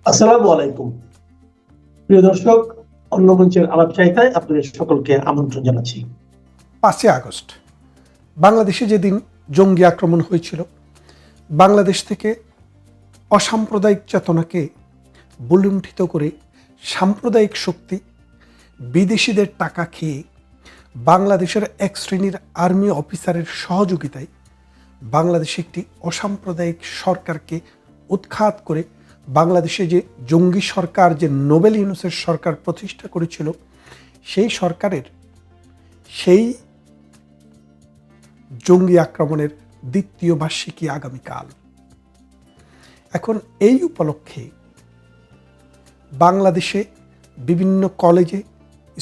আসসালামু আলাইকুম। প্রিয় দর্শক, অন্য মঞ্চের আলাপ চাইতায় আপনাদের সকলকে আমন্ত্রণ জানাচ্ছি। 5ই আগস্ট বাংলাদেশে যেদিন জঙ্গি আক্রমণ হয়েছিল, বাংলাদেশ থেকে অসাম্প্রদায়িক চেতনাকে বুলুণ্ঠিত করে সাম্প্রদায়িক শক্তি বিদেশিদের টাকা খেয়ে বাংলাদেশের এক শ্রেণীর আর্মি অফিসারের সহযোগিতায় বাংলাদেশে একটি অসাম্প্রদায়িক সরকারকে উৎখাত করে বাংলাদেশে যে জঙ্গি সরকার, যে নোবেল ইউনূসের সরকার প্রতিষ্ঠা করেছিল, সেই সরকারের সেই জঙ্গি আক্রমণের দ্বিতীয় বার্ষিকী আগামীকাল। এখন এই উপলক্ষে বাংলাদেশে বিভিন্ন কলেজে,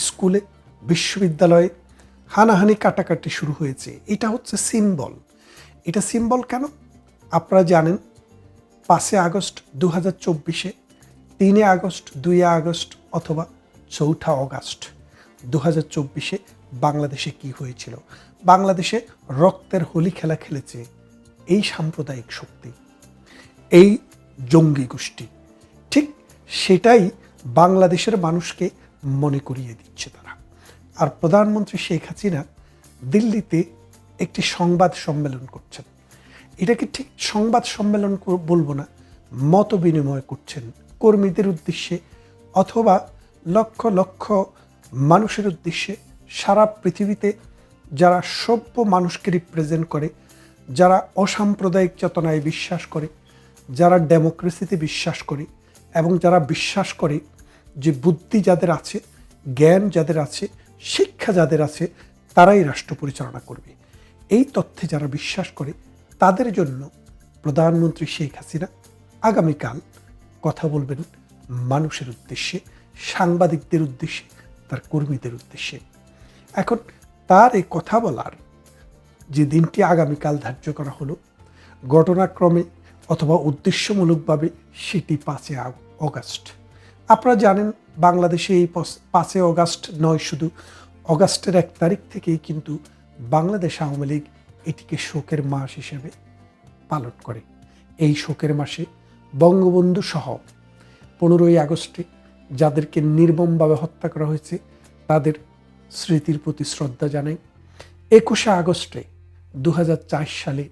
স্কুলে, বিশ্ববিদ্যালয়ে হানাহানি কাটাকাটি শুরু হয়েছে। এটা হচ্ছে সিম্বল। এটা সিম্বল কেন? আপনারা জানেন 5 আগস্ট 2024-এ, 3 আগস্ট, 2 আগস্ট অথবা 4 আগস্ট 2024-এ বাংলাদেশে কি হয়েছিল? বাংলাদেশে রক্তের হোলি খেলা খেলেছে এই সাম্প্রদায়িক শক্তি, এই জঙ্গি গোষ্ঠী। ঠিক সেটাই বাংলাদেশের মানুষকে মনে করিয়ে দিচ্ছে তারা। আর প্রধানমন্ত্রী শেখ হাসিনা দিল্লিতে একটি সংবাদ সম্মেলন করছেন। এটাকে ঠিক সংবাদ সম্মেলন বলবো না, মত বিনিময় করছেন কর্মীদের উদ্দেশ্যে অথবা লক্ষ লক্ষ মানুষের উদ্দেশ্যে। সারা পৃথিবীতে যারা সভ্য মানুষকে রিপ্রেজেন্ট করে, যারা অসাম্প্রদায়িক চেতনায় বিশ্বাস করে, যারা ডেমোক্রেসিতে বিশ্বাস করে এবং যারা বিশ্বাস করে যে বুদ্ধি যাদের আছে, জ্ঞান যাদের আছে, শিক্ষা যাদের আছে, তারাই রাষ্ট্র পরিচালনা করবে, এই তথ্যে যারা বিশ্বাস করে, তাদের জন্য প্রধানমন্ত্রী শেখ হাসিনা আগামীকাল কথা বলবেন মানুষের উদ্দেশ্যে, সাংবাদিকদের উদ্দেশ্যে, তার কর্মীদের উদ্দেশ্যে। এখন তার এই কথা বলার যে দিনটি আগামীকাল ধার্য করা হলো, ঘটনাক্রমে অথবা উদ্দেশ্যমূলকভাবে সেটি 5 আগস্ট। আপনারা জানেন বাংলাদেশে এই 5 আগস্ট নয়, শুধু অগাস্টের 1 তারিখ থেকেই কিন্তু বাংলাদেশ আওয়ামী লীগ এটিকে শোকের মাস হিসেবে পালন করে। এই শোকের মাসে বঙ্গবন্ধু সহ 15ই আগস্টে যাদেরকে নির্মমভাবে হত্যা করা হয়েছে তাদের স্মৃতির প্রতি শ্রদ্ধা জানাই। 21 আগস্টে 2004 সালে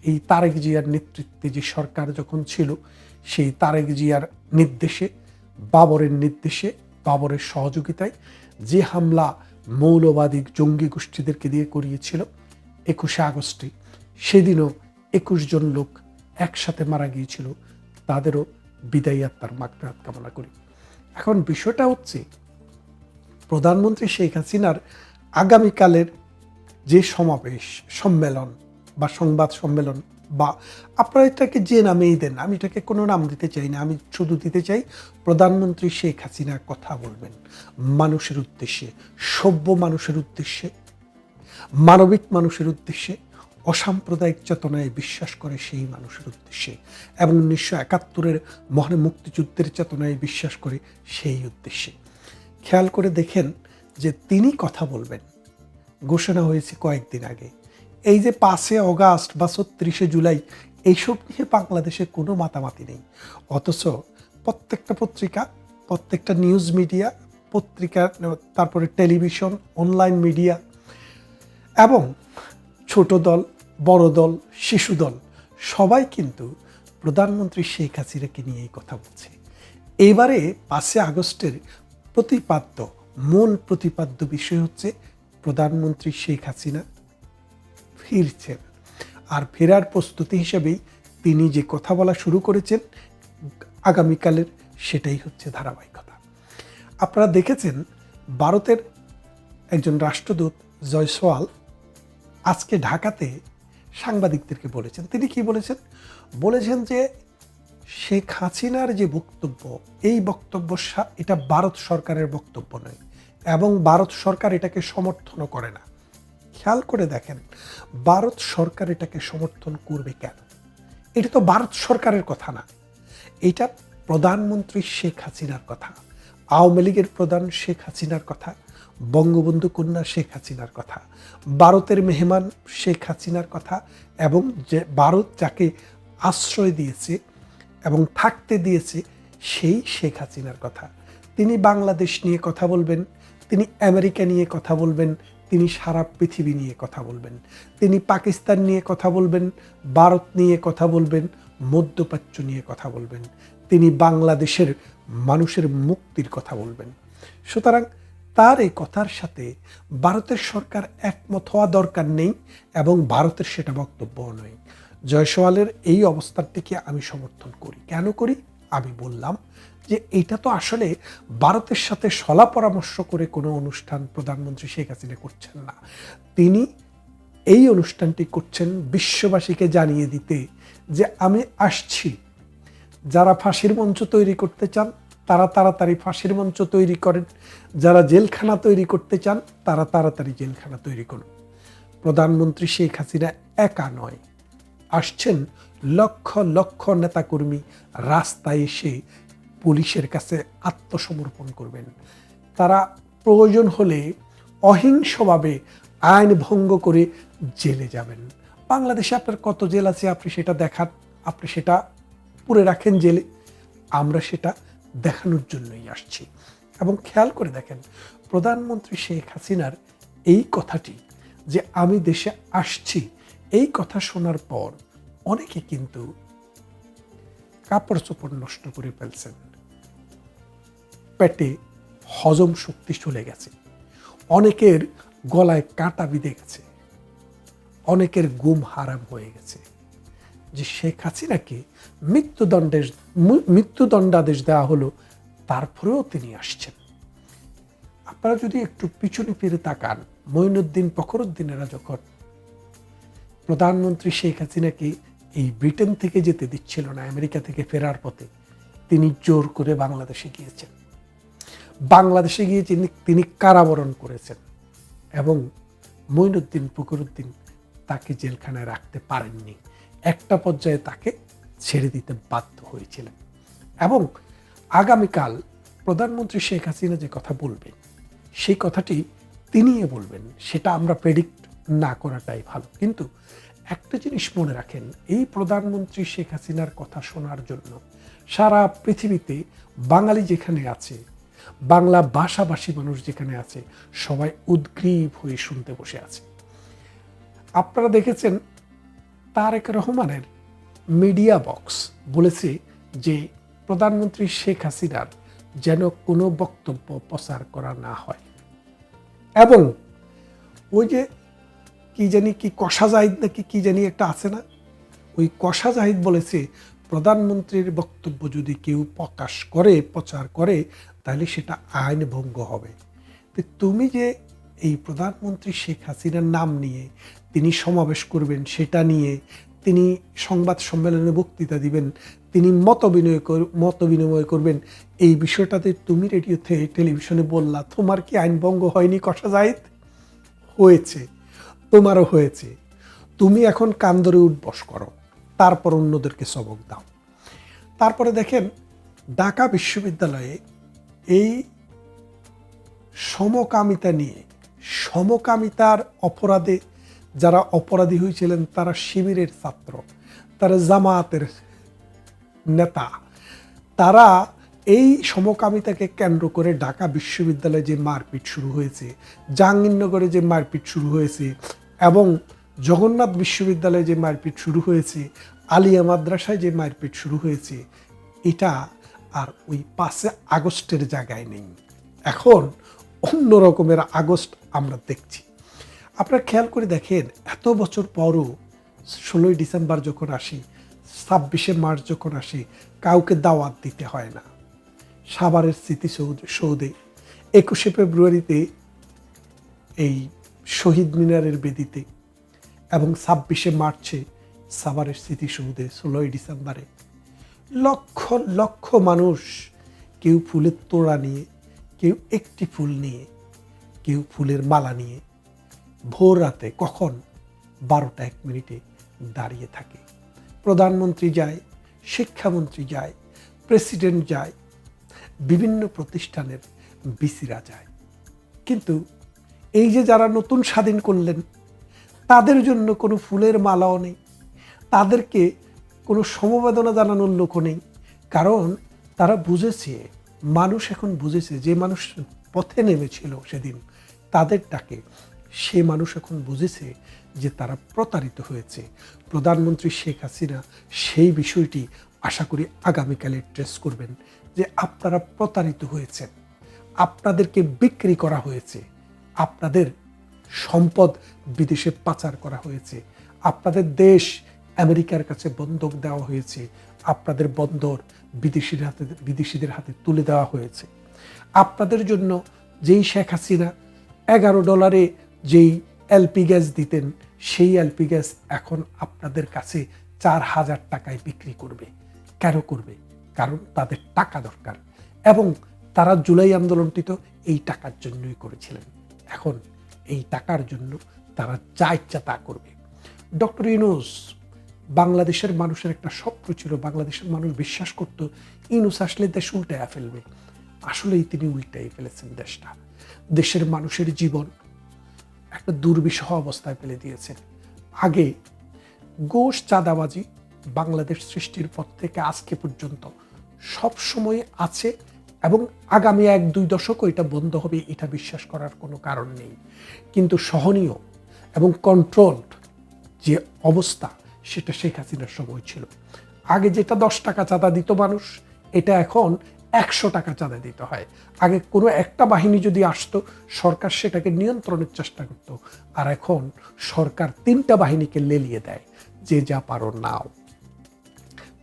এই তারেক জিয়ার নেতৃত্বে যে সরকার যখন ছিল, সেই তারেক জিয়ার নির্দেশে, বাবরের নির্দেশে, বাবরের সহযোগিতায় যে হামলা মৌলবাদী জঙ্গি গোষ্ঠীদেরকে দিয়ে করিয়েছিল 21 আগস্টে, সেদিনও 21 জন লোক একসাথে মারা গিয়েছিল। তাদেরও বিদায়ী আত্মার মাগফিরাত কামনা করি। এখন বিষয়টা হচ্ছে প্রধানমন্ত্রী শেখ হাসিনার আগামীকালের যে সমাবেশ, সম্মেলন বা সংবাদ সম্মেলন, বা আপনারা এটাকে যে নামেই দেন, আমি এটাকে কোনো নাম দিতে চাই না, আমি শুধু দিতে চাই প্রধানমন্ত্রী শেখ হাসিনা কথা বলবেন মানুষের উদ্দেশ্যে, সভ্য মানুষের উদ্দেশ্যে, মানবিক মানুষের উদ্দেশ্যে, অসাম্প্রদায়িক চেতনায় বিশ্বাস করে সেই মানুষের উদ্দেশ্যে, এবং 1971-এর মহান মুক্তিযুদ্ধের চেতনায় বিশ্বাস করে সেই উদ্দেশ্যে। খেয়াল করে দেখেন যে তিনি কথা বলবেন ঘোষণা হয়েছে কয়েকদিন আগে। এই যে 5 আগস্ট বা 36 জুলাই, এইসব নিয়ে বাংলাদেশে কোনো মাতামাতি নেই। অথচ প্রত্যেকটা পত্রিকা, প্রত্যেকটা নিউজ মিডিয়া, পত্রিকা, তারপরে টেলিভিশন, অনলাইন মিডিয়া এবং ছোট দল, বড় দল, শিশু দল, সবাই কিন্তু প্রধানমন্ত্রী শেখ হাসিনাকে নিয়েই কথা বলছে। এবারে 5 আগস্টের প্রতিপাদ্য, মূল প্রতিপাদ্য বিষয় হচ্ছে প্রধানমন্ত্রী শেখ হাসিনা ফিরছেন। আর ফেরার প্রস্তুতি হিসেবেই তিনি যে কথা বলা শুরু করেছেন আগামীকালের, সেটাই হচ্ছে ধারাবাহিকতা। আপনারা দেখেছেন ভারতের একজন রাষ্ট্রদূত জয়সওয়াল আজকে ঢাকাতে সাংবাদিকদেরকে বলেছেন। তিনি কি বলেছেন? বলেছেন যে শেখ হাসিনার যে বক্তব্য, এই বক্তব্য এটা ভারত সরকারের বক্তব্য নয় এবং ভারত সরকার এটাকে সমর্থনও করে না। খেয়াল করে দেখেন, ভারত সরকার এটাকে সমর্থন করবে কেন? এটা তো ভারত সরকারের কথা না, এটা প্রধানমন্ত্রী শেখ হাসিনার কথা, আওয়ামী লীগের প্রধান শেখ হাসিনার কথা, বঙ্গবন্ধু কন্যা শেখ হাসিনার কথা, ভারতের মেহমান শেখ হাসিনার কথা, এবং যে ভারত যাকে আশ্রয় দিয়েছে এবং থাকতে দিয়েছে সেই শেখ হাসিনার কথা। তিনি বাংলাদেশ নিয়ে কথা বলবেন, তিনি আমেরিকা নিয়ে কথা বলবেন, তিনি সারা পৃথিবী নিয়ে কথা বলবেন, তিনি পাকিস্তান নিয়ে কথা বলবেন, ভারত নিয়ে কথা বলবেন, মধ্যপ্রাচ্য নিয়ে কথা বলবেন, তিনি বাংলাদেশের মানুষের মুক্তির কথা বলবেন। সুতরাং তার এই কথার সাথে ভারতের সরকার একমত হওয়া দরকার নেই এবং ভারতের সেটা বক্তব্যও নয়। জয়সওয়ালের এই অবস্থানটিকে আমি সমর্থন করি। কেন করি? আমি বললাম যে এটা তো আসলে ভারতের সাথে সলা পরামর্শ করে কোনো অনুষ্ঠান প্রধানমন্ত্রী শেখ হাসিনা করছেন না। তিনি এই অনুষ্ঠানটি করছেন বিশ্ববাসীকে জানিয়ে দিতে যে আমি আসছি। যারা ফাঁসির মঞ্চ তৈরি করতে চান তারা তাড়াতাড়ি ফাঁসির মঞ্চ তৈরি করেন, যারা জেলখানা তৈরি করতে চান তারা তাড়াতাড়ি জেলখানা তৈরি করুন। প্রধানমন্ত্রী শেখ হাসিনা একা নয়, আসছেন লক্ষ লক্ষ নেতাকর্মী রাস্তায় এসে পুলিশের কাছে আত্মসমর্পণ করবেন। তারা প্রয়োজন হলে অহিংসভাবে আইন ভঙ্গ করে জেলে যাবেন। বাংলাদেশে আপনার কত জেল আছে আপনি সেটা দেখান, আপনি সেটা পুরে রাখেন জেলে। আমরা সেটা দেখানোর জন্যই আসছি। এবং খেয়াল করে দেখেন, প্রধানমন্ত্রী শেখ হাসিনার এই কথাটি যে আমি দেশে আসছি, এই কথা শোনার পর অনেকে কিন্তু কাপড় চোপড় নষ্ট করে ফেলছেন, পেটে হজম শক্তি চলে গেছে, অনেকের গলায় কাঁটা বিঁধে গেছে, অনেকের ঘুম হারাম হয়ে গেছে যে শেখ হাসিনাকে মৃত্যুদণ্ডাদেশ দেওয়া হলো, তারপরেও তিনি আসছেন। আপনারা যদি একটু পিছনে ফিরে তাকান, মঈনুদ্দিন ফখরুদ্দিনেরা যখন প্রধানমন্ত্রী শেখ হাসিনাকে এই ব্রিটেন থেকে যেতে দিচ্ছিল না, আমেরিকা থেকে ফেরার পথে তিনি জোর করে বাংলাদেশে গিয়েছেন। বাংলাদেশে গিয়ে তিনি কারাবরণ করেছেন এবং মঈনুদ্দিন ফখরুদ্দিন তাকে জেলখানায় রাখতে পারেননি। একটা পর্যায়ে তাকে ছেড়ে দিতে বাধ্য হয়েছিলেন। এবং আগামীকাল প্রধানমন্ত্রী শেখ হাসিনা যে কথা বলবেন, সেই কথাটি তিনিই বলবেন, সেটা আমরা প্রেডিক্ট না করাটাই ভালো। কিন্তু একটা জিনিস মনে রাখেন, এই প্রধানমন্ত্রী শেখ হাসিনার কথা শোনার জন্য সারা পৃথিবীতে বাঙালি যেখানে আছে, বাংলা ভাষাভাষী মানুষ যেখানে আছে, সবাই উদ্গ্রীব হয়ে শুনতে বসে আছে। আপনারা দেখেছেন তারেক রহমানের মিডিয়া বক্স বলেছে যে প্রধানমন্ত্রী শেখ হাসিনার যেন কোনো বক্তব্য প্রচার করা না হয়। এবং ওই যে কি কষা জাহিদ নাকি কি জানি একটা আছে না, ওই কষা জাহিদ বলেছে প্রধানমন্ত্রীর বক্তব্য যদি কেউ প্রচার করে তাহলে সেটা আইন ভঙ্গ হবে। তো তুমি যে এই প্রধানমন্ত্রী শেখ হাসিনার নাম নিয়ে তিনি সমাবেশ করবেন, সেটা নিয়ে তিনি সংবাদ সম্মেলনে বক্তৃতা দিবেন, তিনি মত বিনিময় করবেন, এই বিষয়টাতে তুমি রেডিওতে টেলিভিশনে বললা, তোমার কি আইন ভঙ্গ হয়নি কষা জাহিদ? হয়েছে, তোমারও হয়েছে। তুমি এখন কান ধরে উঠবস করো, তারপর অন্যদেরকে সবক দাও। তারপরে দেখেন ঢাকা বিশ্ববিদ্যালয়ে এই সমকামিতার অপরাধে যারা অপরাধী হয়েছিলেন তারা শিবিরের ছাত্র, তারা জামায়াতের নেতা, তারা এই সমকামিতাকে কেন্দ্র করে ঢাকা বিশ্ববিদ্যালয়ে যে মারপিট শুরু হয়েছে, জাহাঙ্গীরনগরে যে মারপিট শুরু হয়েছে এবং জগন্নাথ বিশ্ববিদ্যালয়ে যে মারপিট শুরু হয়েছে, আলিয়া মাদ্রাসায় যে মারপিট শুরু হয়েছে, এটা আর ওই 5 আগস্টের জায়গায় নেই। এখন অন্য রকমের আগস্ট আমরা দেখছি। আপনারা খেয়াল করে দেখেন, এত বছর পরও 16ই ডিসেম্বর যখন আসি, 26শে মার্চ যখন আসি, কাউকে দাওয়াত দিতে হয় না। সাভারের স্মৃতিসৌধে 21শে ফেব্রুয়ারিতে এই শহীদ মিনারের বেদিতে এবং 26শে মার্চে সাভারের স্মৃতিসৌধে 16ই ডিসেম্বরে লক্ষ লক্ষ মানুষ, কেউ ফুলের তোড়া নিয়ে, কেউ একটি ফুল নিয়ে, কেউ ফুলের মালা নিয়ে ভোর রাতে কখন 12টা 1 মিনিটে দাঁড়িয়ে থাকে। প্রধানমন্ত্রী যায়, শিক্ষামন্ত্রী যায়, প্রেসিডেন্ট যায়, বিভিন্ন প্রতিষ্ঠানের ভিসিরা যায়। কিন্তু এই যে যারা নতুন স্বাধীন করলেন, তাদের জন্য কোনো ফুলের মালাও নেই, তাদেরকে কোনো সমবেদনা জানানোর লোকও নেই। কারণ তারা বুঝেছে, মানুষ এখন বুঝেছে, যে মানুষ পথে নেমেছিল সেদিন তাদের ডাকে, সে মানুষ এখন বুঝেছে যে তারা প্রতারিত হয়েছে। প্রধানমন্ত্রী শেখ হাসিনা সেই বিষয়টি আশা করি আগামীকালে ট্রেস করবেন যে আপনারা প্রতারিত হয়েছেন, আপনাদেরকে বিক্রি করা হয়েছে, আপনাদের সম্পদ বিদেশে পাচার করা হয়েছে, আপনাদের দেশ আমেরিকার কাছে বন্ধক দেওয়া হয়েছে, আপনাদের বন্দর বিদেশিদের হাতে তুলে দেওয়া হয়েছে। আপনাদের জন্য যেই শেখ হাসিনা $11 যেই এলপি গ্যাস দিতেন, সেই এলপি গ্যাস এখন আপনাদের কাছে 4000 টাকায় বিক্রি করবে। কেন করবে? কারণ তাদের টাকা দরকার, এবং তারা জুলাই আন্দোলনটি তো এই টাকার জন্যই করেছিলেন। এখন এই টাকার জন্য তারা যা ইচ্ছা তা করবে। ডক্টর ইউনূস, বাংলাদেশের মানুষের একটা স্বপ্ন ছিল, বাংলাদেশের মানুষ বিশ্বাস করত ইউনূস আসলে দেশ উল্টায়া ফেলবে। আসলেই তিনি উল্টাই ফেলেছেন দেশটা। দেশের মানুষের জীবন একটা দুর্বিষহ অবস্থায় ফেলে দিয়েছেন। আগে ঘুষ চাঁদাবাজি বাংলাদেশ সৃষ্টির পর থেকে আজকে পর্যন্ত সব সময় আছে, এবং আগামী 1-2 দশকও এটা বন্ধ হবে, এটা বিশ্বাস করার কোনো কারণ নেই। কিন্তু সহনীয় এবং কন্ট্রোলড যে অবস্থা, সেটা শেখ হাসিনার সময় ছিল। আগে যেটা 10 টাকা চাঁদা দিত মানুষ, এটা এখন 100 টাকা চাঁদা দিতে হয়। আগে কোনো একটা বাহিনী যদি আসতো, সরকার সেটাকে নিয়ন্ত্রণের চেষ্টা করত, আর এখন সরকার 3টা বাহিনীকে লেলিয়ে দেয়, যে যা পারো নাও।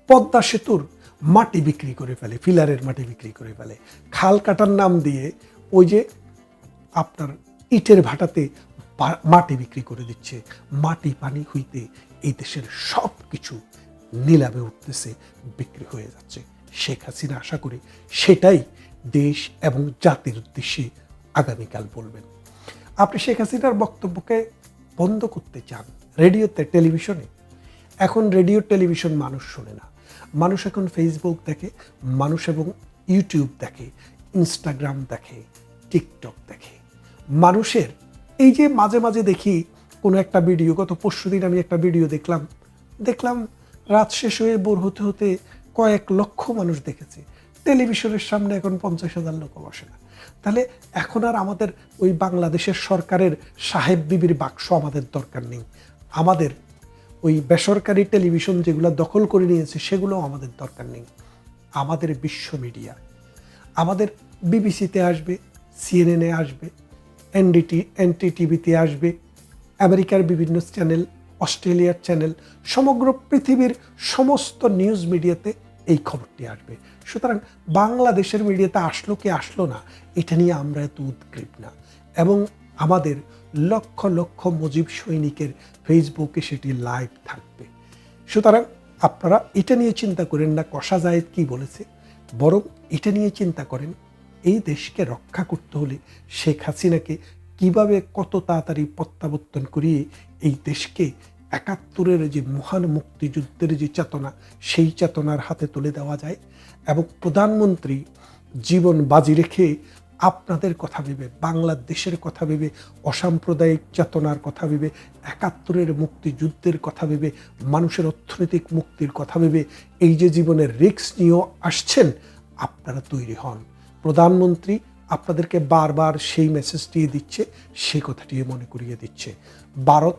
পদ্মা সেতুর মাটি বিক্রি করে ফেলে, ফিলারের মাটি বিক্রি করে ফেলে, খাল কাটার নাম দিয়ে ওই যে আপনার ইটের ভাটাতে মাটি বিক্রি করে দিচ্ছে। মাটি পানি হইতে এই দেশের সব কিছু নিলামে উঠতেছে, বিক্রি হয়ে যাচ্ছে। শেখ হাসিনা আশা করি সেটাই দেশ এবং জাতির উদ্দেশ্যে আগামীকাল বলবেন। আপনি শেখ হাসিনার বক্তব্যকে বন্ধ করতে চান রেডিওতে, টেলিভিশনে। এখন রেডিও টেলিভিশন মানুষ শোনে না, মানুষ এখন ফেসবুক দেখে, মানুষ এবং ইউটিউব দেখে, ইনস্টাগ্রাম দেখে, টিকটক দেখে। মানুষের এই যে মাঝে মাঝে দেখি কোনো একটা ভিডিও, গত পরশুদিন আমি একটা ভিডিও দেখলাম রাত শেষ হয়ে বোর হতে হতে কয়েক লক্ষ মানুষ দেখেছে। টেলিভিশনের সামনে এখন 50,000 লোক বসে না। তাহলে এখন আর আমাদের ওই বাংলাদেশের সরকারের সাহেব বিবির বাক্স আমাদের দরকার নেই। আমাদের ওই বেসরকারি টেলিভিশন যেগুলো দখল করে নিয়েছে, সেগুলো আমাদের দরকার নেই। আমাদের বিশ্ব মিডিয়া, আমাদের বিবিসিতে আসবে, সিএনএনে আসবে, এনটিটিভিতে আসবে, আমেরিকার বিভিন্ন চ্যানেল, অস্ট্রেলিয়ার চ্যানেল, সমগ্র পৃথিবীর সমস্ত নিউজ মিডিয়াতে এই খবরটি আসবে। সুতরাং বাংলাদেশের মিডিয়াতে আসলো কি আসলো না, এটা নিয়ে আমরা এত উদ্গ্রীব না। এবং আমাদের লক্ষ লক্ষ মুজিব সৈনিকের ফেসবুকে সেটি লাইভ থাকবে। সুতরাং আপনারা এটা নিয়ে চিন্তা করেন না কষা জায়েদ কি বলেছে, বরং এটা নিয়ে চিন্তা করেন এই দেশকে রক্ষা করতে হলে শেখ হাসিনাকে কিভাবে কত তাড়াতাড়ি প্রত্যাবর্তন করিয়ে এই দেশকে 71-এর যে মহান মুক্তিযুদ্ধের যে চেতনা, সেই চেতনার হাতে তুলে দেওয়া যায়। এবং প্রধানমন্ত্রী জীবন বাজি রেখে আপনাদের কথা ভেবে, বাংলাদেশের কথা ভেবে, অসাম্প্রদায়িক চেতনার কথা ভেবে, 71-এর মুক্তিযুদ্ধের কথা ভেবে, মানুষের অর্থনৈতিক মুক্তির কথা ভেবে এই যে জীবনের রিস্ক নিয়েও আসছেন, আপনারা তৈরি হন। প্রধানমন্ত্রী আপনাদেরকে বারবার সেই মেসেজটি দিচ্ছে, সেই কথাটি মনে করিয়ে দিচ্ছে। ভারত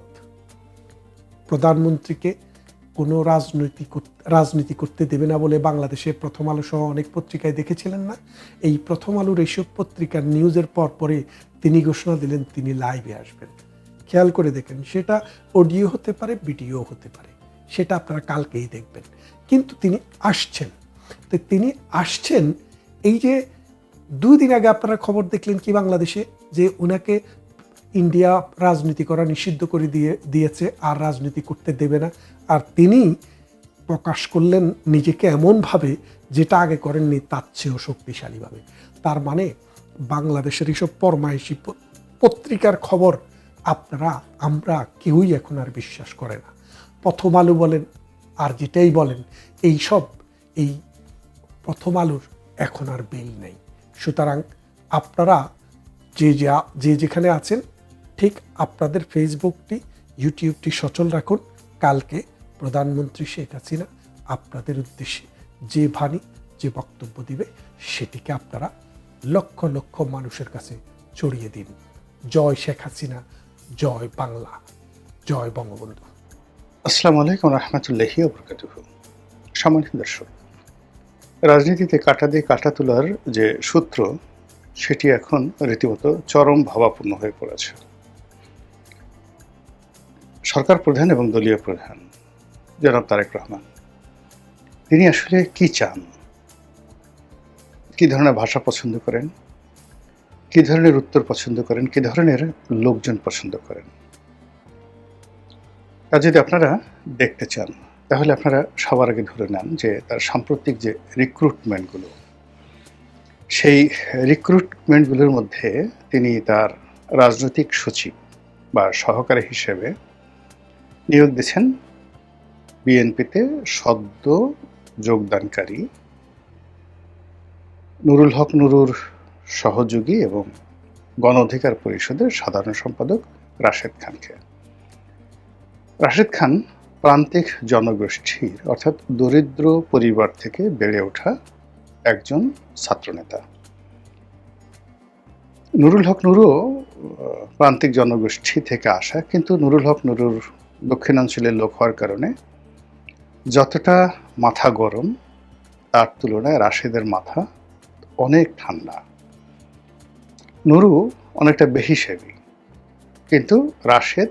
প্রধানমন্ত্রীকে কোনো রাজনীতি করতে দেবে না বলে বাংলাদেশে প্রথম আলো সহ অনেক পত্রিকায় দেখেছিলেন না? এই প্রথম আলোর এইসব পত্রিকার নিউজের পরে তিনি ঘোষণা দিলেন তিনি লাইভে আসবেন। খেয়াল করে দেখেন, সেটা অডিও হতে পারে, ভিডিও হতে পারে, সেটা আপনারা কালকেই দেখবেন। কিন্তু তিনি আসছেন। তো তিনি আসছেন, এই যে 2 দিন আগে আপনারা খবর দেখলেন কি বাংলাদেশে, যে ওনাকে ইন্ডিয়া রাজনীতি করা নিষিদ্ধ করে দিয়েছে, আর রাজনীতি করতে দেবে না। আর তিনি প্রকাশ করলেন নিজেকে এমনভাবে যেটা আগে করেননি, তার চেয়েও শক্তিশালীভাবে। তার মানে বাংলাদেশের এইসব পরমাইশি পত্রিকার খবর আমরা কেউই এখন আর বিশ্বাস করে না। প্রথম আলো বলেন আর যেটাই বলেন, এই প্রথম আলোর এখন আর বেল নেই। সুতরাং আপনারা যে যেখানে আছেন, ঠিক আপনাদের ফেসবুকটি, ইউটিউবটি সচল রাখুন। কালকে প্রধানমন্ত্রী শেখ হাসিনা আপনাদের উদ্দেশ্যে যে বাণী যে বক্তব্য দিবে সেটিকে আপনারা লক্ষ লক্ষ মানুষের কাছে ছড়িয়ে দিন। জয় শেখ হাসিনা, জয় বাংলা, জয় বঙ্গবন্ধু। আসসালামু আলাইকুম রহমতুল্লাহি ওয়া বারাকাতুহু। সম্মানিত দর্শক, রাজনীতিতে কাঁটা দিয়ে কাঁটা তোলার যে সূত্র, সেটি এখন রীতিমতো চরম ভাবাপন্ন হয়ে পড়েছে। সরকার প্রধান এবং দলীয় প্রধান জনাব তারেক রহমান, তিনি আসলে কি চান, কি ধরনের ভাষা পছন্দ করেন, কি ধরনের উত্তর পছন্দ করেন, কি ধরনের লোকজন পছন্দ করেন, তা যদি আপনারা দেখতে চান তাহলে আপনারা সবার আগে ধরে নেন যে তার সাম্প্রতিক যে রিক্রুটমেন্টগুলো, সেই রিক্রুটমেন্টগুলোর মধ্যে তিনি তার রাজনৈতিক সচিব বা সহকারী হিসেবে নিয়োগ দিয়েছেন বিএনপিতে সদ্য যোগদানকারী নুরুল হক নুরুর সহযোগী এবং গণ অধিকার পরিষদের সাধারণ সম্পাদক রাশেদ খানকে। রাশেদ খান প্রান্তিক জনগোষ্ঠীর অর্থাৎ দরিদ্র পরিবার থেকে বেড়ে ওঠা একজন ছাত্রনেতা। নুরুল হক নুরও প্রান্তিক জনগোষ্ঠী থেকে আসা, কিন্তু নুরুল হক নুরুর দক্ষিণাঞ্চলের লোক হওয়ার কারণে যতটা মাথা গরম তার তুলনায় রাশেদের মাথা অনেক ঠান্ডা। নুরু অনেকটা বেহিসেবি, কিন্তু রাশেদ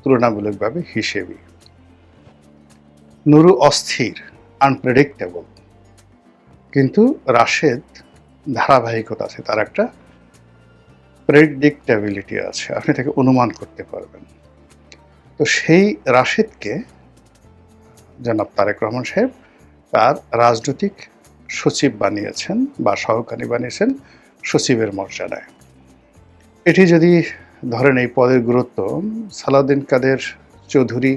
তুলনামূলকভাবে হিসেবি। নুরু অস্থির, আনপ্রেডিক্টেবল, কিন্তু রাশেদ ধারাবাহিকতা আছে, তার একটা প্রেডিক্টেবিলিটি আছে, আপনি তাকে অনুমান করতে পারবেন। তো সেই রাশেদকে জনাব তারেক রহমান সাহেব তার রাজনৈতিক সচিব বানিয়েছেন বা সহকারী বানিয়েছেন সচিবের মর্যাদায়। এটি যদি ধরেন এই পদের গুরুত্ব, সালাউদ্দিন কাদের চৌধুরী,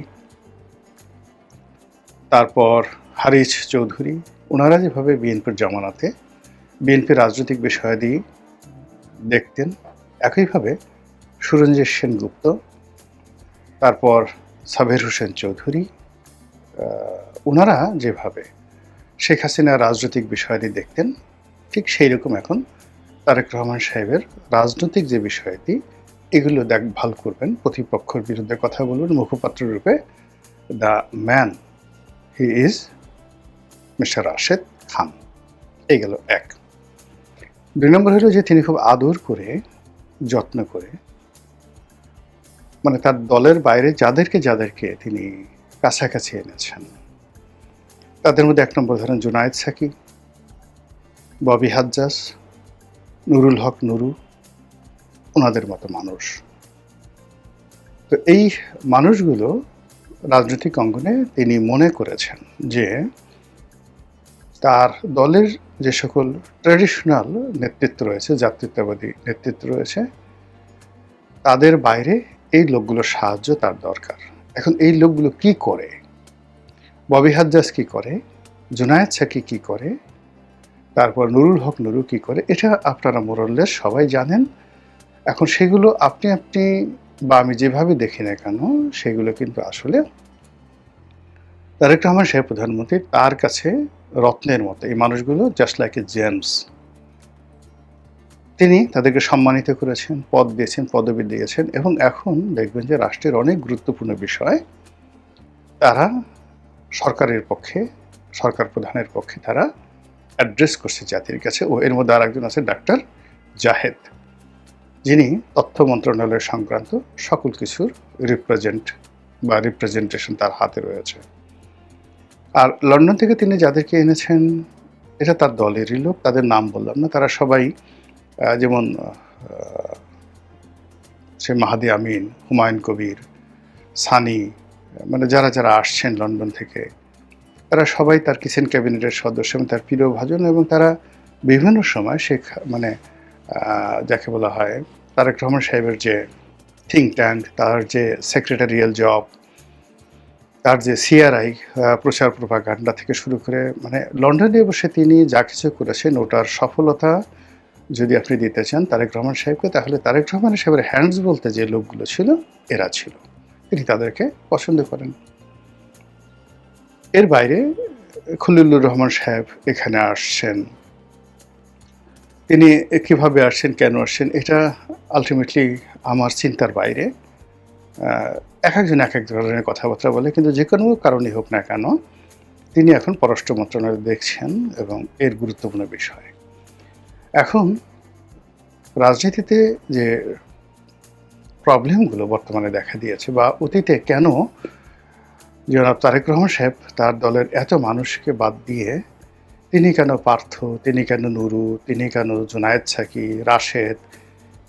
তারপর হারিছ চৌধুরী, ওনারা যেভাবে বিএনপির জামানাতে বিএনপির রাজনৈতিক বিষয়াদি দেখতেন, একইভাবে সুরঞ্জিত সেনগুপ্ত, তারপর সাবের হোসেন চৌধুরী, ওনারা যেভাবে শেখ হাসিনার রাজনৈতিক বিষয়াদি দেখতেন, ঠিক সেই রকম এখন তারেক রহমান সাহেবের রাজনৈতিক যে বিষয়াদি, এগুলো দেখভাল করবেন, প্রতিপক্ষের বিরুদ্ধে কথা বলবেন, মুখপাত্র রূপে the man he is mister Rashed Khan. এই গেল এক। দুই নম্বর হলো যে তিনি খুব আদর করে, যত্ন করে, মানে তার দলের বাইরে যাদেরকে তিনি কাছাকাছি এনেছেন, তাদের মধ্যে এক নম্বর ধরেন জুনায়েদ সাকি, ববি হাজ্জাজ, নুরুল হক নুরু, ওনাদের মতো মানুষ। তো এই মানুষগুলো রাজনৈতিক অঙ্গনে তিনি মনে করেছেন যে তার দলের যে সকল ট্র্যাডিশনাল নেতৃত্ব রয়েছে, জাতীয়তাবাদী নেতৃত্ব রয়েছে, তাদের বাইরে এই লোকগুলোর সাহায্য তার দরকার। এখন এই লোকগুলো কি করে, ববি হাজ্জাজ কি করে, জুনায়েদ সাকি কি করে, তারপর নুরুল হক নুরু কি করে, এটা আপনারা মোরাললেস সবাই জানেন। এখন সেগুলো আপনি বা আমি যেভাবে দেখি না কেন, সেগুলো কিন্তু আসলে তারেক রহমান সাহেব প্রধানমন্ত্রী তার কাছে রত্নের মতো। এই মানুষগুলো জাস্ট লাইক এ জেমস। তিনি তাদেরকে সম্মানিত করেছেন, পদ দিয়েছেন, পদবি দিয়েছেন, এবং এখন দেখবেন যে রাষ্ট্রের অনেক গুরুত্বপূর্ণ বিষয় তারা সরকারের পক্ষে, সরকার প্রধানের পক্ষে তারা অ্যাড্রেস করছে জাতির কাছে। ও এর মধ্যে আর একজন আছে ডাক্তার জাহেদ, যিনি তথ্য মন্ত্রণালয় সংক্রান্ত সকল কিছুর রিপ্রেজেন্টেশন তার হাতে রয়েছে। আর লন্ডন থেকে তিনি যাদেরকে এনেছেন, এটা তার দলেরই লোক, তাদের নাম বললাম না, তারা সবাই যেমন সে মাহাদি আমিন, হুমায়ুন কবির, সানি, মানে যারা আসছেন লন্ডন থেকে, তারা সবাই তার কিচেন ক্যাবিনেটের সদস্য এবং তার প্রিয় ভাজন, এবং তারা বিভিন্ন সময় যাকে বলা হয় তারেক রহমান সাহেবের যে থিঙ্ক ট্যাঙ্ক, তার যে সেক্রেটারিয়াল জব, তার যে সিআরআই প্রচার প্রোপাগান্ডা থেকে শুরু করে, মানে লন্ডনে বসে তিনি যা কিছু করেছেন, ওটার সফলতা যদি আপনি দিতে চান তারেক রহমান সাহেবকে, তাহলে তারেক রহমান সাহেবের হ্যান্ডস বলতে যে লোকগুলো ছিল, এরা ছিল। তিনি তাদেরকে পছন্দ করেন। এর বাইরে খলিলুর রহমান সাহেব এখানে আসছেন, তিনি কিভাবে আসছেন, কেন আসছেন, এটা আলটিমেটলি আমার চিন্তার বাইরে। এক একজন এক এক ধরনের কথাবার্তা বলে, কিন্তু যে কোনো কারণেই হোক না কেন তিনি এখন পররাষ্ট্র মন্ত্রণালয় দেখছেন এবং এর গুরুত্বপূর্ণ বিষয়। এখন রাজনীতিতে যে প্রবলেমগুলো বর্তমানে দেখা দিয়েছে বা অতীতে কেন জনাব তারেক রহমান সাহেব তার দলের এত মানুষকে বাদ দিয়ে তিনি কেন পার্থ, তিনি কেন নুরু, তিনি কেন জুনায়েদ সাকি, রাশেদ,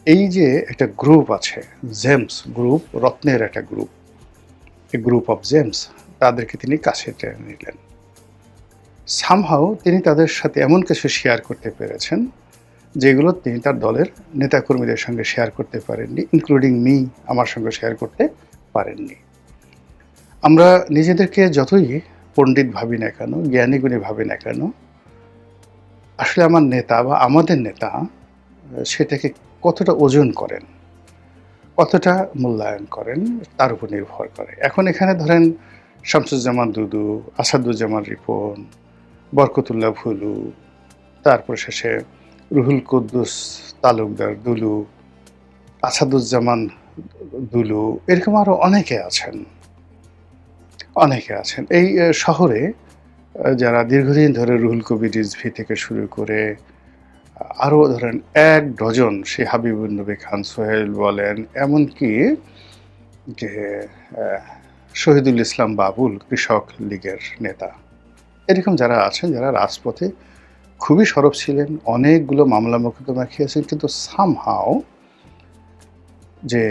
এই যে একটা গ্রুপ আছে, জেমস গ্রুপ, রত্নের একটা group, A group of James, তাদেরকে তিনি কাছে টেনে নিলেন। সামহাও তিনি তাদের সাথে এমন কিছু শেয়ার করতে পেরেছেন যেগুলো তিনি তার দলের নেতাকর্মীদের সঙ্গে শেয়ার করতে পারেননি, ইনক্লুডিং মি, আমার সঙ্গে শেয়ার করতে পারেননি। আমরা নিজেদেরকে যতই পণ্ডিত ভাবি না কেন, জ্ঞানীগুণী ভাবি না কেন, আসলে আমার নেতা বা আমাদের নেতা সেটাকে কতটা ওজন করেন, কতটা মূল্যায়ন করেন, তার উপর নির্ভর করে। এখন এখানে ধরেন শামসুজ্জামান দুদু, আসাদুজ্জামান রিপন, বরকতুল্লাহ ভুলু, তারপর শেষে রুহুল কুদ্দুস তালুকদার দুলু, আসাদুজ্জামান দুলু, এরকম আরও অনেকে আছেন। এই শহরে যারা দীর্ঘদিন ধরে রুহুল কবির রিজভী থেকে শুরু করে আরও ধরেন 1 ডজন, সে হাবিবুন নবী খান সোহেল বলেন, এমনকি যে শহীদুল ইসলাম বাবুল, কৃষক লীগের নেতা, এরকম যারা আছেন, যারা রাজপথে খুবই সরব ছিলেন, অনেকগুলো মামলা মোকদ্দমা খেয়েছেন, কিন্তু সামহাও যে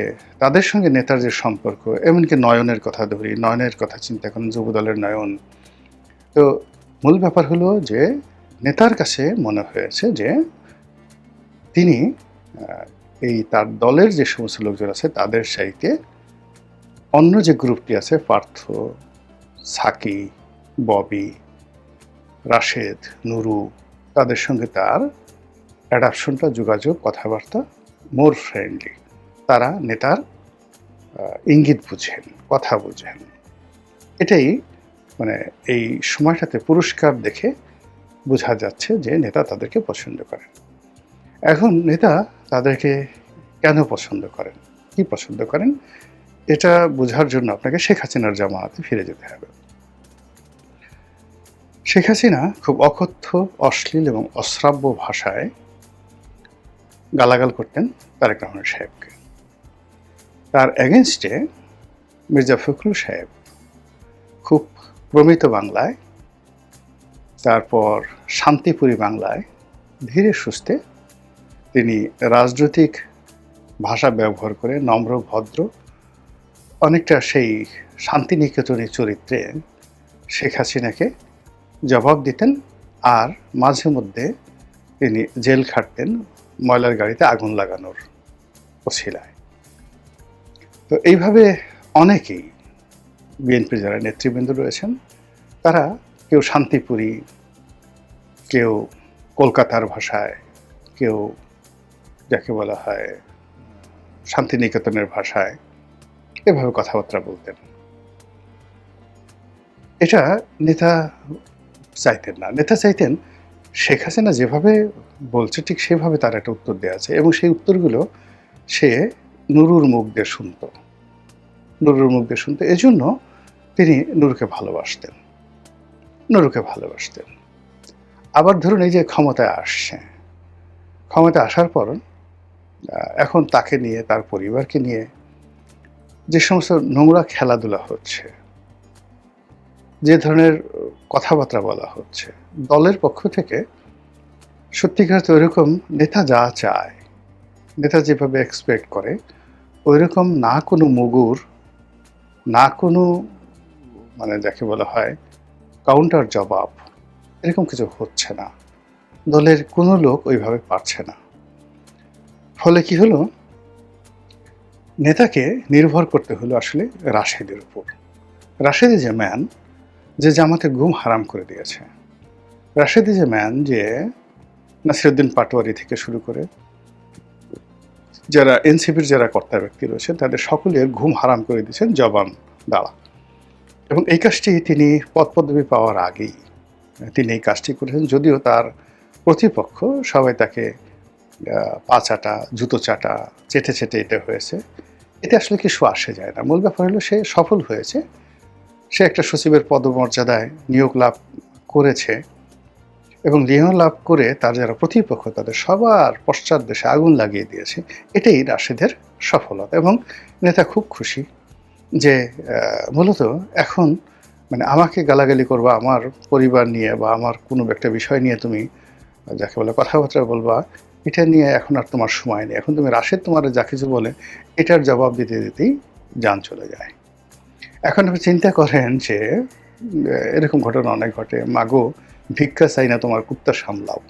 তাদের সঙ্গে নেতার যে সম্পর্ক, এমনকি নয়নের কথা ধরি, নয়নের কথা চিন্তা করেন, যুবদলের নয়ন। তো মূল ব্যাপার হলো যে নেতার কাছে মনে হয়েছে যে তিনি এই তার দলের যে সমস্ত লোকজন আছে তাদের চাইতে অন্য যে গ্রুপটি আছে, পার্থ, সাকি, ববি, রাশেদ, নুরু, তাদের সঙ্গে তার অ্যাডাপশনটা, যোগাযোগ, কথাবার্তা মোর ফ্রেন্ডলি। তারা নেতার ইঙ্গিত বুঝেন, কথা বুঝেন। এটাই মানে এই সময়টাতে পুরস্কার দেখে বোঝা যাচ্ছে যে নেতা তাদেরকে পছন্দ করেন। এখন নেতা তাদেরকে কেন পছন্দ করেন, কি পছন্দ করেন, এটা বোঝার জন্য আপনাকে শেখ হাসিনার জামানাতে ফিরে যেতে হবে। শেখ হাসিনা খুব অকথ্য, অশ্লীল এবং অশ্রাব্য ভাষায় গালাগাল করতেন তারেক রহমান সাহেবকে। তার এগেনস্টে মির্জা ফখরুল সাহেব খুব প্রমিত বাংলায়, তারপর শান্তিপুরী বাংলায় ধীরে সুস্থে তিনি রাজনৈতিক ভাষা ব্যবহার করে নম্র, ভদ্র, অনেকটা সেই শান্তিনিকেতনী চরিত্রে শেখ হাসিনাকে জবাব দিতেন। আর মাঝে মধ্যে তিনি জেল খাটতেন ময়লার গাড়িতে আগুন লাগানোর ওসিলায়। তো এইভাবে অনেকেই বিএনপির যারা নেতৃবৃন্দ রয়েছেন, তারা কেউ শান্তিপুরী, কেউ কলকাতার ভাষায়, কেউ যাকে বলা হয় শান্তিনিকেতনের ভাষায় এভাবে কথাবার্তা বলতেন। এটা নেতা চাইতেন না। নেতা চাইতেন শেখ হাসিনা যেভাবে বলছে ঠিক সেভাবে তার একটা উত্তর দেওয়া আছে, এবং সেই উত্তরগুলো সে নুরুর মুখ দিয়ে শুনত, এজন্য তিনি নুরুকে ভালোবাসতেন। আবার ধরুন এই যে ক্ষমতায় আসার পর এখন তাকে নিয়ে, তার পরিবারকে নিয়ে যে সমস্ত নোংরা খেলাধুলা হচ্ছে, যে ধরনের কথাবার্তা বলা হচ্ছে দলের পক্ষ থেকে, সত্যিকার তো ওইরকম নেতা যা চায়, নেতা যেভাবে এক্সপেক্ট করে, ওইরকম না কোনো মুগুর, না কোনো মানে যাকে বলা হয় কাউন্টার জবাব, এরকম কিছু হচ্ছে না। দলের কোনো লোক ওইভাবে পারছে না। ফলে কি হলো, নেতাকে নির্ভর করতে হলো আসলে রাশেদের উপর। রাশেদ যে ম্যান যে জামাতে ঘুম হারাম করে দিয়েছে, রাশেদ যে ম্যান যে নাসিরউদ্দিন পাটোয়ারি থেকে শুরু করে যারা এনসিপির যারা কর্তা ব্যক্তি রয়েছেন তাদের সকলের ঘুম হারাম করে দিয়েছেন জবান দ্বারা। এবং এই কাজটি তিনি পদপদবি পাওয়ার আগেই তিনি এই কাজটি করেছেন, যদিও তার প্রতিপক্ষ সবাই তাকে পা চাটা, জুতো চাটা, চেটে চেটে এটা হয়েছে। এতে আসলে কিছু আসে যায় না। মূল ব্যাপার হলো সে সফল হয়েছে, সে একটা সচিবের পদমর্যাদায় নিয়োগ লাভ করেছে এবং নিয়োগ লাভ করে তার যারা প্রতিপক্ষ তাদের সবার পশ্চাৎ দেশে আগুন লাগিয়ে দিয়েছে। এটাই রাশেদের সফলতা এবং নেতা খুব খুশি যে মূলত এখন মানে আমাকে গালাগালি করবা আমার পরিবার নিয়ে বা আমার কোনো একটা বিষয় নিয়ে, তুমি যাকে বলে কথাবার্তা বলবা, এটা নিয়ে এখন আর তোমার সময় নেই। এখন তুমি রাশেদ তোমার যা কিছু বলে এটার জবাব দিতে দিতেই যান চলে যায়। এখন আপনি চিন্তা করেন যে এরকম ঘটনা অনেক ঘটে, মাগো ভিক্ষা চাই না তোমার কুত্তা সামলাও,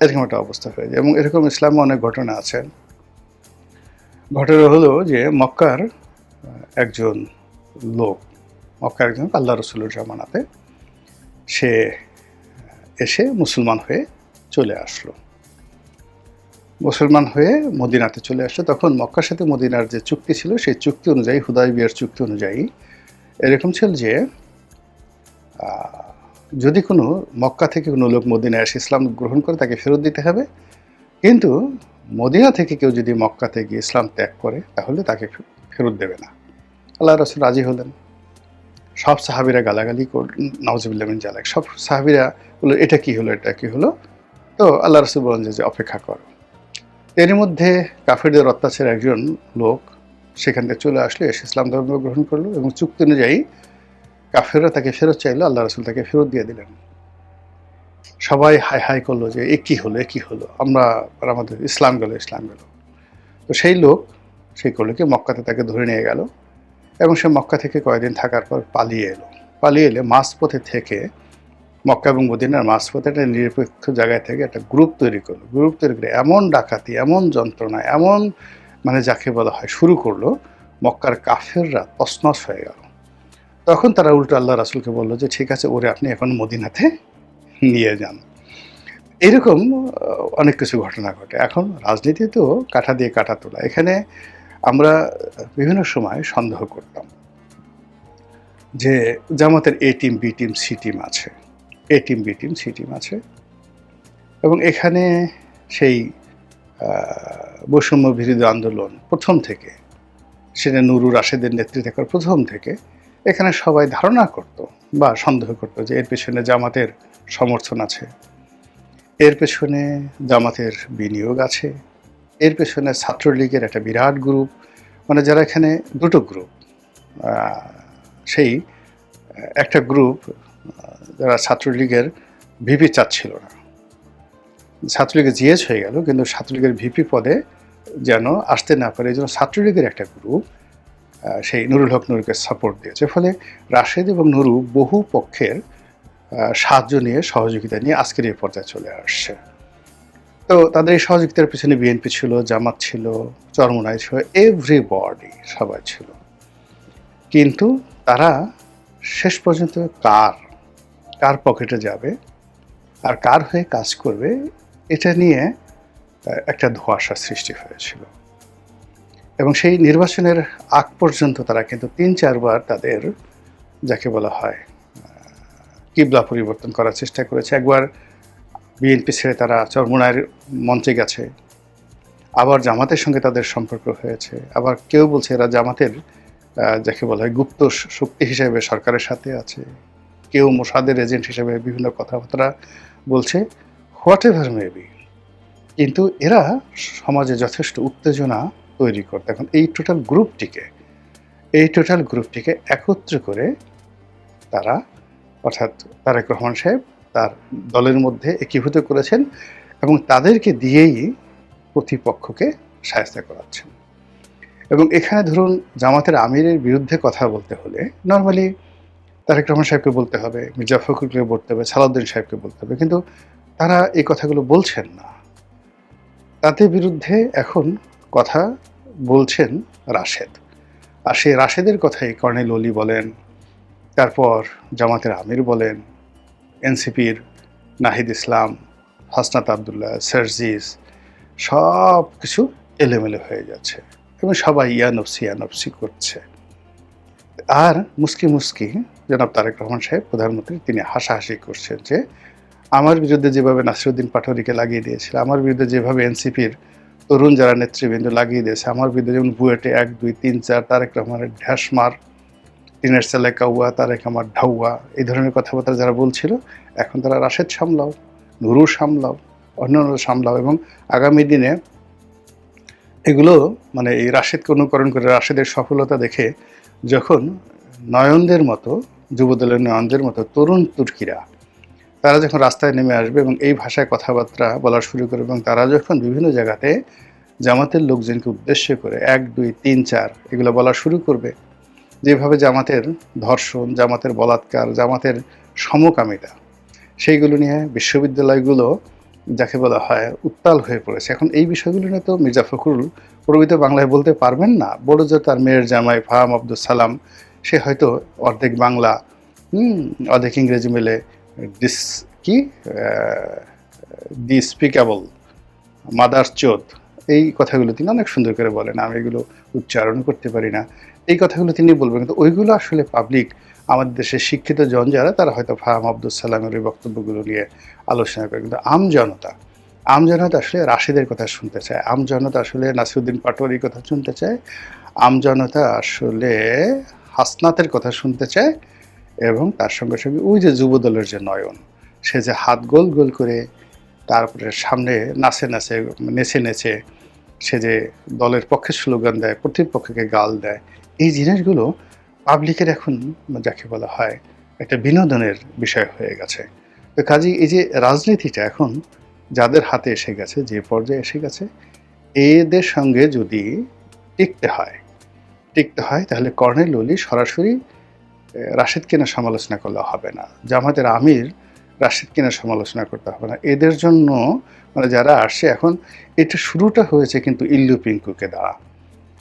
এরকম একটা অবস্থা হয়ে যায়। এবং এরকম ইসলামে অনেক ঘটনা আছে। ঘটনা হলো যে মক্কার একজন লোক, মক্কার একজন আল্লাহ রসুলের জামানাতে সে এসে মুসলমান হয়ে চলে আসলো। মুসলমান হয়ে মদিনাতে চলে আসলো। তখন মক্কার সাথে মদিনার যে চুক্তি ছিল সেই চুক্তি অনুযায়ী, হুদায়বিয়ার চুক্তি অনুযায়ী এরকম ছিল যে যদি কোনো মক্কা থেকে কোনো লোক মদিনায় এসে ইসলাম গ্রহণ করে তাকে ফেরত দিতে হবে, কিন্তু মদিনা থেকে কেউ যদি মক্কাতে গিয়ে ইসলাম ত্যাগ করে তাহলে তাকে ফেরত দেবে না। আল্লাহ রাসূল রাজি হলেন। সব সাহাবীরা গালাগালি নাউজুবিল্লাহ মিন যালিক, সব সাহাবীরা বলল এটা কি হলো, এটা কি হলো। তো আল্লাহ রাসূল বলেন যে অপেক্ষা করো। এর মধ্যে কাফেরদের অত্যাচারে একজন লোক সেখান থেকে চলে আসলো, এসে ইসলাম ধর্ম গ্রহণ করলো এবং চুক্তি অনুযায়ী কাফেররা তাকে ফেরত চাইলো, আল্লাহ রাসূল তাকে ফেরত দিয়ে দিলেন। সবাই হাই হাই করলো যে এ কী হলো, এ কী হলো, আমরা আমাদের ইসলাম গেল। তো সেই লোক সেই করলো কি, মক্কাতে তাকে ধরে নিয়ে গেল এবং সে মক্কা থেকে কয়েকদিন থাকার পর পালিয়ে এলে মাঝপথে থেকে মক্কা এবং মদিনার মাঝপথে একটা নিরপেক্ষ জায়গায় থেকে একটা গ্রুপ তৈরি করলো। গ্রুপ তৈরি করে এমন ডাকাতি, এমন যন্ত্রণা, এমন মানে যাকে বলা হয় শুরু করলো, মক্কার কাফেররা তছনছ হয়ে গেল। তখন তারা উল্টো আল্লাহ রাসূলকে বললো যে ঠিক আছে, ওরে আপনি এখন মদিনাতে নিয়ে যান। এরকম অনেক কিছু ঘটনা ঘটে। এখন রাজনীতিতেও কাঠা দিয়ে কাঠা তোলা। এখানে আমরা বিভিন্ন সময় সন্দেহ করতাম যে জামাতের A team, B team, C team আছে, A team, B team, C team আছে এবং এখানে সেই বৈষম্য বিরোধী আন্দোলন প্রথম থেকে, সেটা নুরুর রাশেদের নেতৃত্বে করার প্রথম থেকে এখানে সবাই ধারণা করত বা সন্দেহ করতো যে এর পেছনে জামাতের সমর্থন আছে, এর পেছনে জামাতের বিনিয়োগ আছে, এর পেছনে ছাত্রলীগের একটা বিরাট গ্রুপ, মানে যারা এখানে দুটো গ্রুপ। সেই একটা গ্রুপ যারা ছাত্রলীগের ভিপি চাচ্ছিল না, ছাত্রলীগের জিএস হয়ে গেল, কিন্তু ছাত্রলীগের ভিপি পদে যেন আসতে না পারে, এই জন্য ছাত্রলীগের একটা গ্রুপ সেই নুরুল হক নুরুকে সাপোর্ট দিয়েছে। ফলে রাশেদ এবং নুরু বহু পক্ষের সাহায্য নিয়ে, সহযোগিতা নিয়ে আজকের এই পর্যায়ে চলে আসছে। তো তাদের এই সহযোগিতার পিছনে বিএনপি ছিল, জামাত ছিল, চরমোনাই ছিল, এভরিবডি, সবাই ছিল। কিন্তু তারা শেষ পর্যন্ত কার পকেটে যাবে আর কার হয়ে কাজ করবে এটা নিয়ে একটা ধোঁয়াশা সৃষ্টি হয়েছিল। এবং সেই নির্বাচনের আগ পর্যন্ত তারা কিন্তু ৩-৪ বার তাদের যাকে বলা হয় কিবলা পরিবর্তন করার চেষ্টা করেছে। একবার বিএনপি ছেড়ে তারা চরমোনাইয়ের মঞ্চে গেছে, আবার জামাতের সঙ্গে তাদের সম্পর্ক হয়েছে, আবার কেউ বলছে এরা জামাতের যাকে বলা হয় গুপ্ত শক্তি হিসেবে সরকারের সাথে আছে, কেউ মোসাদের এজেন্ট হিসেবে বিভিন্ন কথাবার্তা বলছে, হোয়াট এভার মেবি। কিন্তু এরা সমাজে যথেষ্ট উত্তেজনা তৈরি করতে, এখন এই টোটাল গ্রুপটিকে একত্র করে তারা, অর্থাৎ তারেক রহমান সাহেব তার দলের মধ্যে একীভূত করেছেন এবং তাদেরকে দিয়েই প্রতিপক্ষকে শায়েস্তা করাচ্ছেন। এবং এখানে ধরুন জামাতের আমিরের বিরুদ্ধে কথা বলতে হলে নর্মালি তারেক রহমান সাহেবকে বলতে হবে, মির্জা ফখরুলকে বলতে হবে, সালাউদ্দিন সাহেবকে বলতে হবে, কিন্তু তারা এই কথাগুলো বলছেন না। তাদের বিরুদ্ধে এখন কথা বলছেন রাশেদ, আর সেই রাশেদের কথাই কর্নেল অলি বলেন, তারপর জামাতের আমির বলেন, এনসিপির নাহিদ ইসলাম, হাসনাত আবদুল্লাহ, সার্জিস, সব কিছু এলোমেলো হয়ে যাচ্ছে এবং সবাই ইয়ানফসি করছে। আর মুস্কি জনাব তারেক রহমান সাহেব প্রধানমন্ত্রী, তিনি হাসাহাসি করছেন যে আমার বিরুদ্ধে যেভাবে নাসিরুদ্দিন পাটোয়ারিকে লাগিয়ে দিয়েছিল, আমার বিরুদ্ধে যেভাবে এনসিপির তরুণ যারা নেতৃবৃন্দ লাগিয়ে দিয়েছে, আমার বিরুদ্ধে যেমন বুয়েটে 1, 2, 3, 4 তারেক রহমানের ঢ্যাসমার, টিনের ছেলে কাউয়া, তারেক আমার ঢাউয়া, এই ধরনের কথাবার্তা যারা বলছিল, এখন তারা রাশেদ সামলাও, নুরু সামলাও, অন্যান্য সামলাও, এবং আগামী দিনে এগুলো মানে এই রাশেদকে অনুকরণ করে রাশেদের সফলতা দেখে যখন নয়নদের মতো, যুবদলের নয়নদের মতো তরুণ তুর্কিরা তারা যখন রাস্তায় নেমে আসবে এবং এই ভাষায় কথাবার্তা বলা শুরু করবে, এবং তারা যখন বিভিন্ন জায়গাতে জামাতের লোকজনকে উদ্দেশ্য করে 1, 2, 3, 4 এগুলো বলা শুরু করবে, যেভাবে জামাতের ধর্ষণ, জামাতের বলাৎকার, জামাতের সমকামিতা, সেইগুলো নিয়ে বিশ্ববিদ্যালয়গুলো যাকে বলা হয় উত্তাল হয়ে পড়েছে। এখন এই বিষয়গুলো নিয়ে তো মির্জা ফখরুল প্রকৃত বাংলায় বলতে পারবেন না, বড় যে তার মেয়ের জামাই ফাহাম আব্দুল সালাম, সে হয়তো অর্ধেক বাংলা অর্ধেক ইংরেজি মিলে দি স্পিকেবল মাদার চোদ, এই কথাগুলো তিনি অনেক সুন্দর করে বলেন, আমি এগুলো উচ্চারণ করতে পারি না, এই কথাগুলো তিনি বলবেন, কিন্তু ওইগুলো আসলে পাবলিক, আমাদের দেশের শিক্ষিত জন যারা, তারা হয়তো ফাহাম আব্দুল সালামের ওই বক্তব্যগুলো নিয়ে আলোচনা করে, কিন্তু আমজনতা আসলে রাশেদের কথা শুনতে চায়, আমজনতা আসলে নাসিরুদ্দিন পাটোয়ারির কথা শুনতে চায়, আমজনতা আসলে হাসনাতের কথা শুনতে চায়, এবং তার সঙ্গে সঙ্গে ওই যে যুবদলের যে নয়ন, সে যে হাত গোল গোল করে তারপরে সামনে নেচে সে যে দলের পক্ষে স্লোগান দেয়, প্রতিপক্ষকে গাল দেয়, এই জিনিসগুলো পাবলিকের এখন যাকে বলা হয় একটা বিনোদনের বিষয় হয়ে গেছে। তো কাজেই এই যে রাজনীতিটা এখন যাদের হাতে এসে গেছে, যে পর্যায়ে এসে গেছে, এদের সঙ্গে যদি টিকতে হয় তাহলে কর্নেল ওলি সরাসরি রাশেদকে না সমালোচনা করলে হবে না, জামাতের আমির রাশেদকে না সমালোচনা করতে হবে না, এদের জন্য মানে যারা আসছে এখন, এটা শুরুটা হয়েছে কিন্তু ইল্লু পিঙ্কুকে দ্বারা,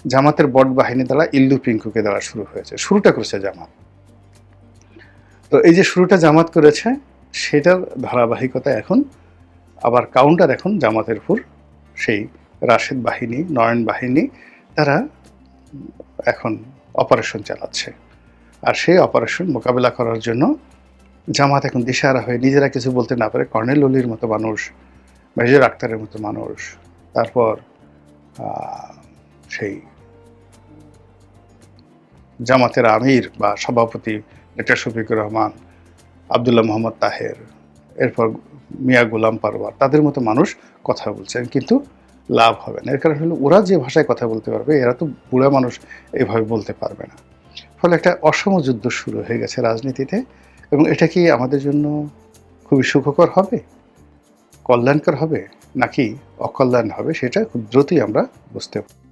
জামাতের বট বাহিনী দ্বারা ইল্লু পিঙ্কুকে দ্বারা শুরুটা করেছে জামাত। তো এই যে শুরুটা জামাত করেছে, সেটার ধারাবাহিকতা এখন আবার কাউন্টার এখন জামাতের উপর সেই রাশেদ বাহিনী, নয়ন বাহিনী, তারা এখন অপারেশন চালাচ্ছে, আর সেই অপারেশন মোকাবেলা করার জন্য জামাত এখন দিশাহারা হয়ে নিজেরা কিছু বলতে না পারে কর্নেল ওলির মতো মানুষ, মেজর আক্তারের মতো মানুষ, তারপর সেই জামাতের আমির বা সভাপতি ডক্টর শফিকুর রহমান, আবদুল্লাহ মোহাম্মদ তাহের, এরপর মিয়া গোলাম পারওয়ার, তাদের মতো মানুষ কথা বলছেন, কিন্তু লাভ হবে না। এর কারণ হলো ওরা যে ভাষায় কথা বলতে পারবে, এরা তো বুড়া মানুষ এইভাবে বলতে পারবে না। ফলে একটা অসম যুদ্ধ শুরু হয়ে গেছে রাজনীতিতে, এবং এটা কি আমাদের জন্য খুবই সুখকর হবে, কল্যাণকর হবে, নাকি অকল্যাণ হবে, সেটা খুব দ্রুতই আমরা বুঝতে পারি।